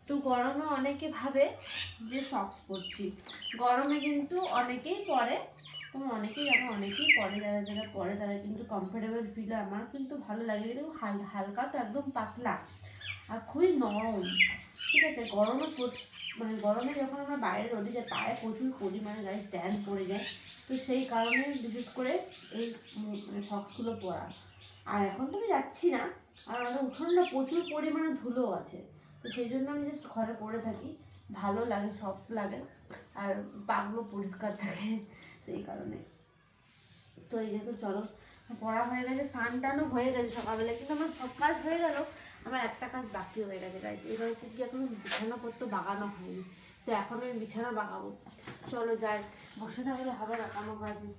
তো গরমে অনেকে ভাবে যে সক্স পরছি, গরমে কিন্তু অনেকেই পরে, তুমি অনেকেই জানো, অনেকেই পরে, যারা যারা পরে তারা কিন্তু কমফোর্টেবল ফিল হয়। আমার কিন্তু ভালো লাগে, কিন্তু হালকা তো একদম পাতলা আর খুবই নরম। ঠিক আছে, গরমে মানে গরমে যখন আমরা বাইরে রোদে যাই পায়ে প্রচুর পরিমাণে গায়ে ট্যান পড়ে যায়, তো সেই কারণে বিশেষ করে এই মানে সক্সগুলো পরা। আর এখন তো আমি যাচ্ছি না, আর আমাদের উঠোনটা প্রচুর পরিমাণে ধুলো আছে, তো সেই জন্য আমি জাস্ট ঘরে পরে থাকি, ভালো লাগে, সফট লাগে, আর পাগুলো পরিষ্কার থাকে সেই কারণে। তো এই দেখো চলো, পড়া হয়ে গেছে, স্নান টানও হয়ে গেছে সকালবেলা, কিন্তু আমার সব কাজ হয়ে গেল, আমার একটা কাজ বাকি হয়ে গেছে গাইজ। এটা হচ্ছে কি, এখনো বিছানাপত্র বাগানো হয়নি, তো এখন আমি বিছানা বাগাবো। চলো যাই, বসে থাকলে হবে না কোনো কাজে।